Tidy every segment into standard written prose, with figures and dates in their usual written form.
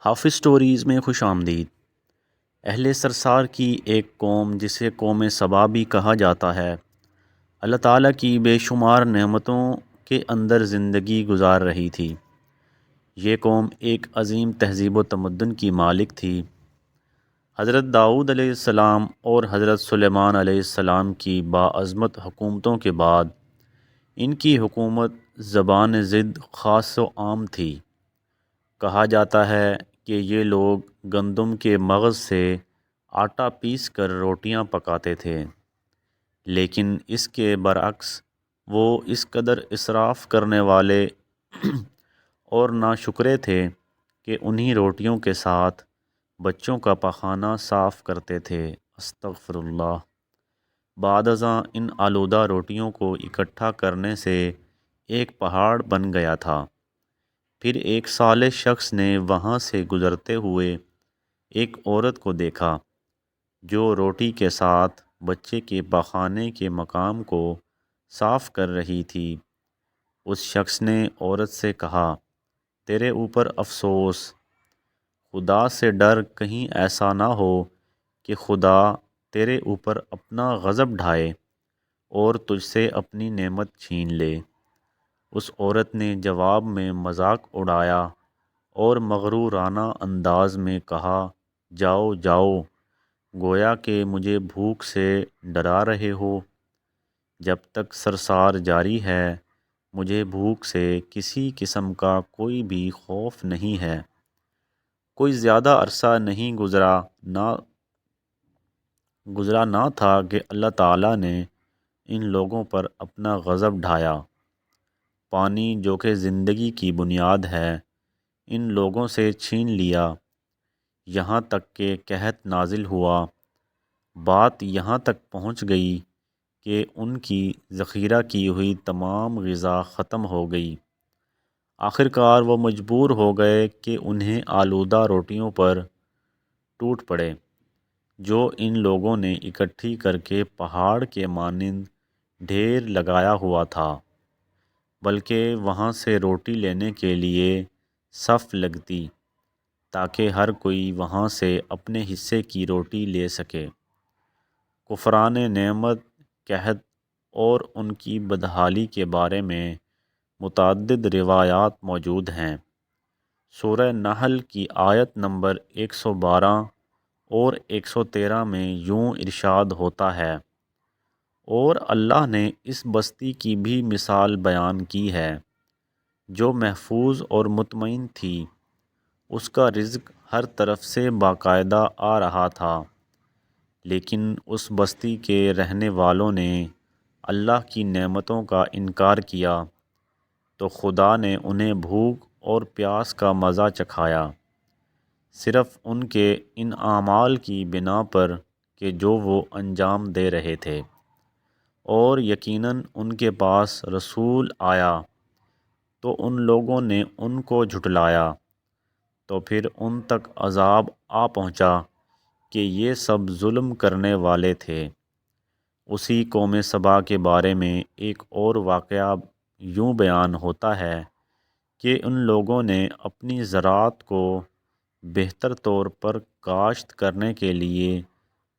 حافظ سٹوریز میں خوش آمدید۔ اہل سرسار کی ایک قوم جسے قوم سبا بھی کہا جاتا ہے، اللہ تعالیٰ کی بے شمار نعمتوں کے اندر زندگی گزار رہی تھی۔ یہ قوم ایک عظیم تہذیب و تمدن کی مالک تھی۔ حضرت داؤد علیہ السلام اور حضرت سلیمان علیہ السلام کی باعظمت حکومتوں کے بعد ان کی حکومت زبان ضد خاص و عام تھی۔ کہا جاتا ہے کہ یہ لوگ گندم کے مغز سے آٹا پیس کر روٹیاں پکاتے تھے، لیکن اس کے برعکس وہ اس قدر اسراف کرنے والے اور ناشکرے تھے کہ انہی روٹیوں کے ساتھ بچوں کا پخانہ صاف کرتے تھے۔ استغفر اللہ۔ بعد ازاں ان آلودہ روٹیوں کو اکٹھا کرنے سے ایک پہاڑ بن گیا تھا۔ پھر ایک صالح شخص نے وہاں سے گزرتے ہوئے ایک عورت کو دیکھا جو روٹی کے ساتھ بچے کے پخانے کے مقام کو صاف کر رہی تھی۔ اس شخص نے عورت سے کہا، تیرے اوپر افسوس، خدا سے ڈر، کہیں ایسا نہ ہو کہ خدا تیرے اوپر اپنا غضب ڈھائے اور تجھ سے اپنی نعمت چھین لے۔ اس عورت نے جواب میں مذاق اڑایا اور مغرورانہ انداز میں کہا، جاؤ جاؤ، گویا کہ مجھے بھوک سے ڈرا رہے ہو۔ جب تک سرسار جاری ہے مجھے بھوک سے کسی قسم کا کوئی بھی خوف نہیں ہے۔ کوئی زیادہ عرصہ نہیں گزرا نہ تھا کہ اللہ تعالیٰ نے ان لوگوں پر اپنا غضب ڈھایا۔ پانی جو کہ زندگی کی بنیاد ہے ان لوگوں سے چھین لیا، یہاں تک کہ قحط نازل ہوا۔ بات یہاں تک پہنچ گئی کہ ان کی ذخیرہ کی ہوئی تمام غذا ختم ہو گئی۔ آخرکار وہ مجبور ہو گئے کہ انہیں آلودہ روٹیوں پر ٹوٹ پڑے جو ان لوگوں نے اکٹھی کر کے پہاڑ کے مانند ڈھیر لگایا ہوا تھا، بلکہ وہاں سے روٹی لینے کے لیے صف لگتی تاکہ ہر کوئی وہاں سے اپنے حصے کی روٹی لے سکے۔ کفران نعمت، قحط اور ان کی بدحالی کے بارے میں متعدد روایات موجود ہیں۔ سورہ نحل کی آیت نمبر 112 اور 113 میں یوں ارشاد ہوتا ہے، اور اللہ نے اس بستی کی بھی مثال بیان کی ہے جو محفوظ اور مطمئن تھی، اس کا رزق ہر طرف سے باقاعدہ آ رہا تھا، لیکن اس بستی کے رہنے والوں نے اللہ کی نعمتوں کا انکار کیا تو خدا نے انہیں بھوک اور پیاس کا مزہ چکھایا، صرف ان کے ان اعمال کی بنا پر کہ جو وہ انجام دے رہے تھے۔ اور یقیناً ان کے پاس رسول آیا تو ان لوگوں نے ان کو جھٹلایا، تو پھر ان تک عذاب آ پہنچا کہ یہ سب ظلم کرنے والے تھے۔ اسی قوم سبا کے بارے میں ایک اور واقعہ یوں بیان ہوتا ہے کہ ان لوگوں نے اپنی زراعت کو بہتر طور پر کاشت کرنے کے لیے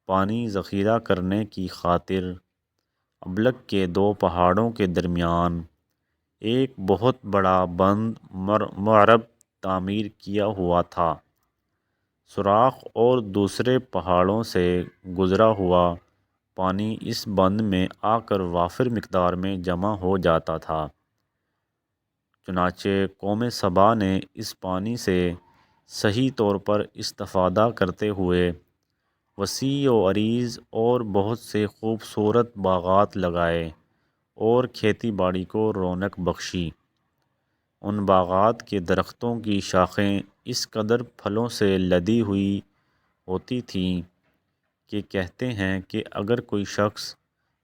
پانی ذخیرہ کرنے کی خاطر ابلق کے دو پہاڑوں کے درمیان ایک بہت بڑا بند معرب تعمیر کیا ہوا تھا۔ سوراخ اور دوسرے پہاڑوں سے گزرا ہوا پانی اس بند میں آ کر وافر مقدار میں جمع ہو جاتا تھا۔ چنانچہ قوم سبا نے اس پانی سے صحیح طور پر استفادہ کرتے ہوئے وسیع و عریض اور بہت سے خوبصورت باغات لگائے اور کھیتی باڑی کو رونق بخشی۔ ان باغات کے درختوں کی شاخیں اس قدر پھلوں سے لدی ہوئی ہوتی تھیں کہ کہتے ہیں کہ اگر کوئی شخص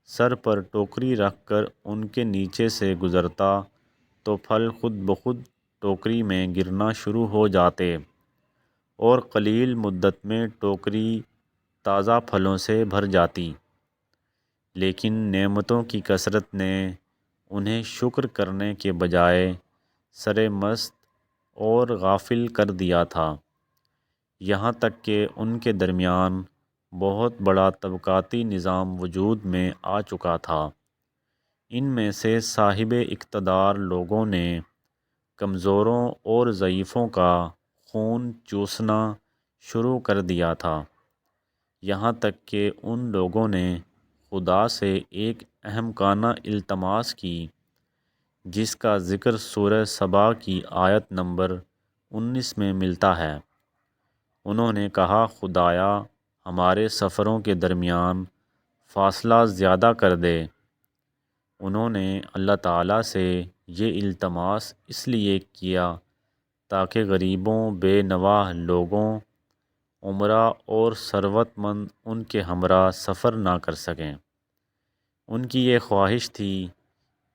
سر پر ٹوکری رکھ کر ان کے نیچے سے گزرتا تو پھل خود بخود ٹوکری میں گرنا شروع ہو جاتے اور قلیل مدت میں ٹوکری تازہ پھلوں سے بھر جاتی۔ لیکن نعمتوں کی کثرت نے انہیں شکر کرنے کے بجائے سرمست اور غافل کر دیا تھا۔ یہاں تک کہ ان کے درمیان بہت بڑا طبقاتی نظام وجود میں آ چکا تھا۔ ان میں سے صاحب اقتدار لوگوں نے کمزوروں اور ضعیفوں کا خون چوسنا شروع کر دیا تھا، یہاں تک کہ ان لوگوں نے خدا سے ایک احمقانہ التماس کی، جس کا ذکر سورہ سبا کی آیت نمبر 19 میں ملتا ہے۔ انہوں نے کہا، خدایا ہمارے سفروں کے درمیان فاصلہ زیادہ کر دے۔ انہوں نے اللہ تعالیٰ سے یہ التماس اس لیے کیا تاکہ غریبوں، بے نواح لوگوں، امراء اور ثروت مند ان کے ہمراہ سفر نہ کر سکیں۔ ان کی یہ خواہش تھی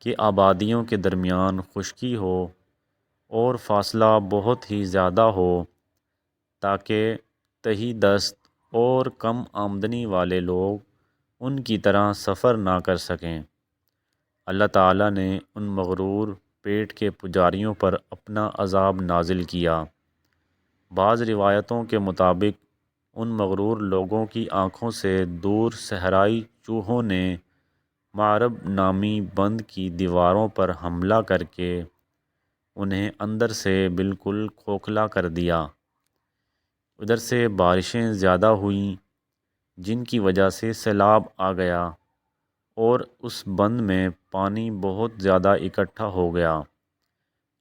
کہ آبادیوں کے درمیان خشکی ہو اور فاصلہ بہت ہی زیادہ ہو تاکہ تہی دست اور کم آمدنی والے لوگ ان کی طرح سفر نہ کر سکیں۔ اللہ تعالیٰ نے ان مغرور پیٹ کے پجاریوں پر اپنا عذاب نازل کیا۔ بعض روایتوں کے مطابق ان مغرور لوگوں کی آنکھوں سے دور صحرائی چوہوں نے معرب نامی بند کی دیواروں پر حملہ کر کے انہیں اندر سے بالکل کھوکھلا کر دیا۔ ادھر سے بارشیں زیادہ ہوئیں، جن کی وجہ سے سیلاب آ گیا اور اس بند میں پانی بہت زیادہ اکٹھا ہو گیا۔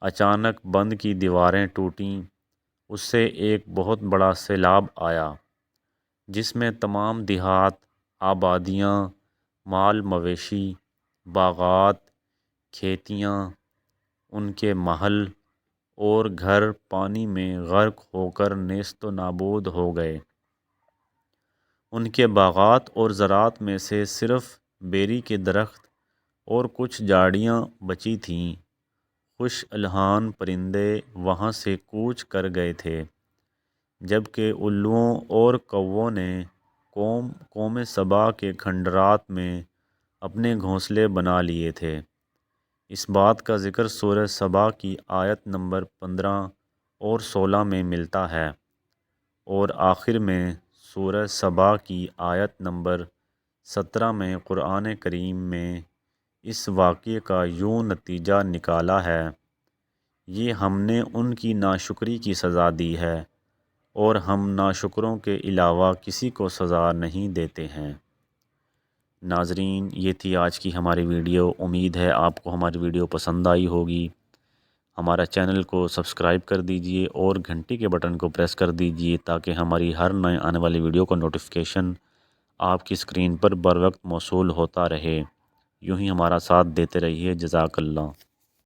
اچانک بند کی دیواریں ٹوٹیں، اس سے ایک بہت بڑا سیلاب آیا، جس میں تمام دیہات، آبادیاں، مال مویشی، باغات، کھیتیاں، ان کے محل اور گھر پانی میں غرق ہو کر نیست و نابود ہو گئے۔ ان کے باغات اور زراعت میں سے صرف بیری کے درخت اور کچھ جھاڑیاں بچی تھیں۔ خوش الحان پرندے وہاں سے کوچ کر گئے تھے، جبکہ الوؤں اور کووں نے قوم سبا کے کھنڈرات میں اپنے گھونسلے بنا لیے تھے۔ اس بات کا ذکر سورہ سبا کی آیت نمبر 15 اور 16 میں ملتا ہے، اور آخر میں سورہ سبا کی آیت نمبر 17 میں قرآن کریم میں اس واقعے کا یوں نتیجہ نکالا ہے، یہ ہم نے ان کی ناشکری کی سزا دی ہے اور ہم ناشکروں کے علاوہ کسی کو سزا نہیں دیتے ہیں۔ ناظرین، یہ تھی آج کی ہماری ویڈیو۔ امید ہے آپ کو ہماری ویڈیو پسند آئی ہوگی۔ ہمارا چینل کو سبسکرائب کر دیجئے اور گھنٹی کے بٹن کو پریس کر دیجئے تاکہ ہماری ہر نئے آنے والی ویڈیو کا نوٹیفیکیشن آپ کی اسکرین پر بر وقت موصول ہوتا رہے۔ یوں ہی ہمارا ساتھ دیتے رہیے۔ جزاک اللہ۔